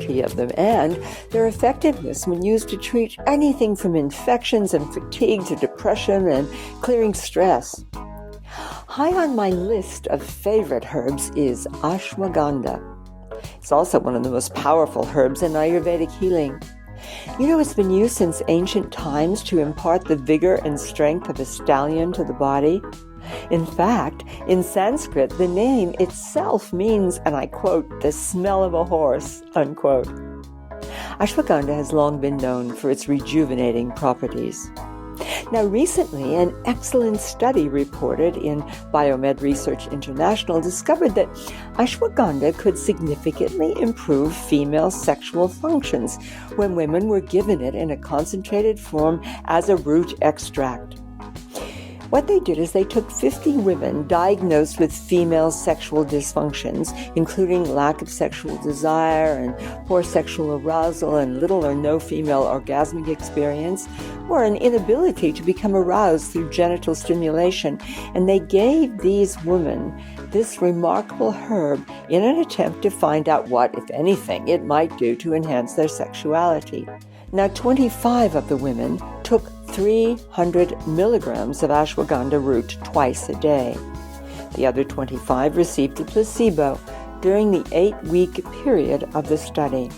property of them and their effectiveness when used to treat anything from infections and fatigue to depression and clearing stress. High on my list of favorite herbs is ashwagandha. It's also one of the most powerful herbs in Ayurvedic healing. You know, it's been used since ancient times to impart the vigor and strength of a stallion to the body. In fact, in Sanskrit, the name itself means, and I quote, the smell of a horse, unquote. Ashwagandha has long been known for its rejuvenating properties. Now, recently, an excellent study reported in Biomed Research International discovered that ashwagandha could significantly improve female sexual functions when women were given it in a concentrated form as a root extract. What they did is they took 50 women diagnosed with female sexual dysfunctions, including lack of sexual desire and poor sexual arousal and little or no female orgasmic experience, or an inability to become aroused through genital stimulation, and they gave these women this remarkable herb in an attempt to find out what, if anything, it might do to enhance their sexuality. Now, 25 of the women took 300 milligrams of ashwagandha root twice a day. The other 25 received a placebo during the 8-week period of the study.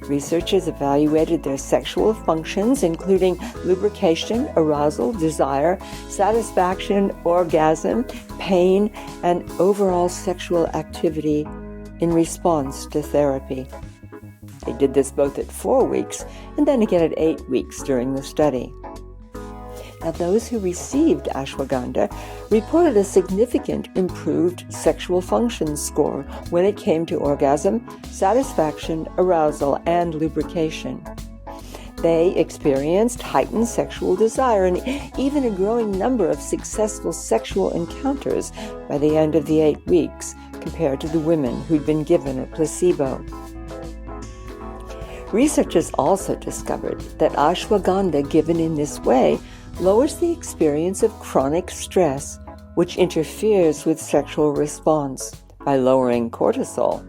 Researchers evaluated their sexual functions, including lubrication, arousal, desire, satisfaction, orgasm, pain, and overall sexual activity in response to therapy. They did this both at 4 weeks and then again at 8 weeks during the study. Now, those who received ashwagandha reported a significant improved sexual function score when it came to orgasm, satisfaction, arousal, and lubrication. They experienced heightened sexual desire and even a growing number of successful sexual encounters by the end of the 8 weeks compared to the women who'd been given a placebo. Researchers also discovered that ashwagandha given in this way lowers the experience of chronic stress, which interferes with sexual response by lowering cortisol.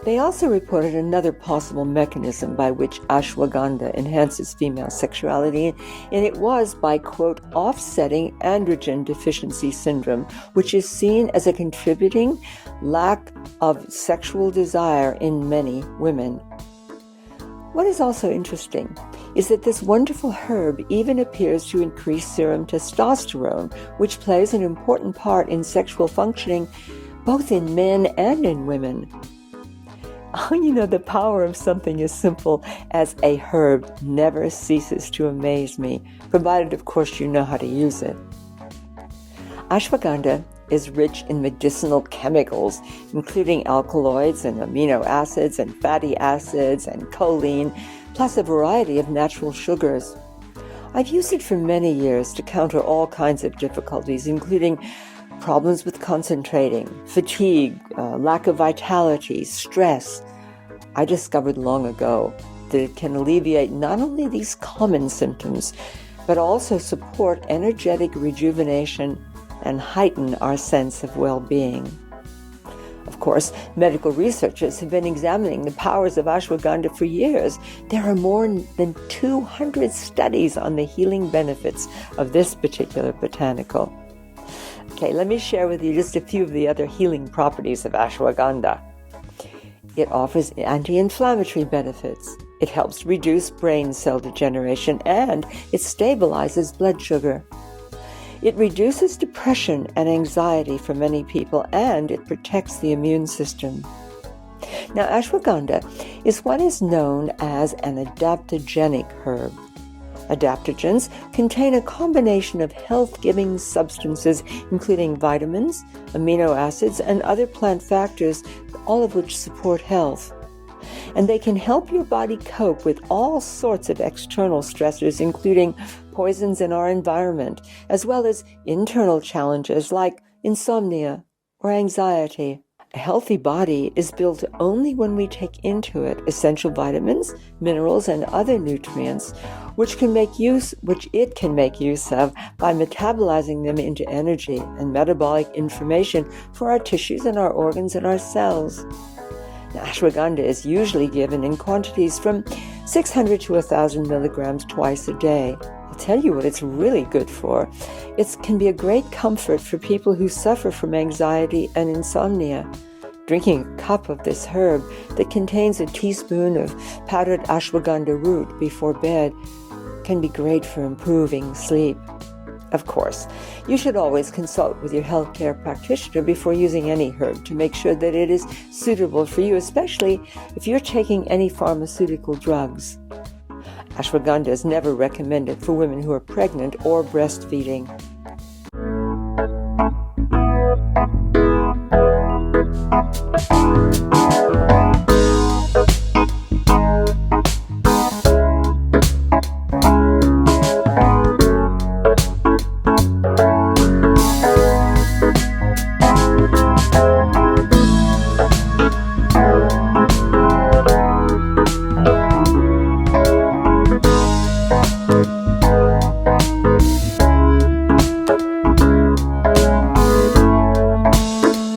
They also reported another possible mechanism by which ashwagandha enhances female sexuality, and it was by, quote, offsetting androgen deficiency syndrome, which is seen as a contributing lack of sexual desire in many women. What is also interesting is that this wonderful herb even appears to increase serum testosterone, which plays an important part in sexual functioning both in men and in women. Oh, you know, the power of something as simple as a herb never ceases to amaze me, provided, of course, you know how to use it. Ashwagandha is rich in medicinal chemicals, including alkaloids and amino acids and fatty acids and choline, plus a variety of natural sugars. I've used it for many years to counter all kinds of difficulties, including problems with concentrating, fatigue, lack of vitality, stress. I discovered long ago that it can alleviate not only these common symptoms, but also support energetic rejuvenation and heighten our sense of well-being. Of course, medical researchers have been examining the powers of ashwagandha for years. There are more than 200 studies on the healing benefits of this particular botanical. Okay, let me share with you just a few of the other healing properties of ashwagandha. It offers anti-inflammatory benefits. It helps reduce brain cell degeneration, and it stabilizes blood sugar. It reduces depression and anxiety for many people, and it protects the immune system. Now, ashwagandha is what is known as an adaptogenic herb. Adaptogens contain a combination of health-giving substances, including vitamins, amino acids, and other plant factors, all of which support health. And they can help your body cope with all sorts of external stressors, including poisons in our environment, as well as internal challenges like insomnia or anxiety. A healthy body is built only when we take into it essential vitamins, minerals, and other nutrients, which it can make use of by metabolizing them into energy and metabolic information for our tissues and our organs and our cells. Ashwagandha is usually given in quantities from 600 to 1,000 milligrams twice a day. I'll tell you what it's really good for. It can be a great comfort for people who suffer from anxiety and insomnia. Drinking a cup of this herb that contains a teaspoon of powdered ashwagandha root before bed can be great for improving sleep. Of course, you should always consult with your healthcare practitioner before using any herb to make sure that it is suitable for you, especially if you're taking any pharmaceutical drugs. Ashwagandha is never recommended for women who are pregnant or breastfeeding.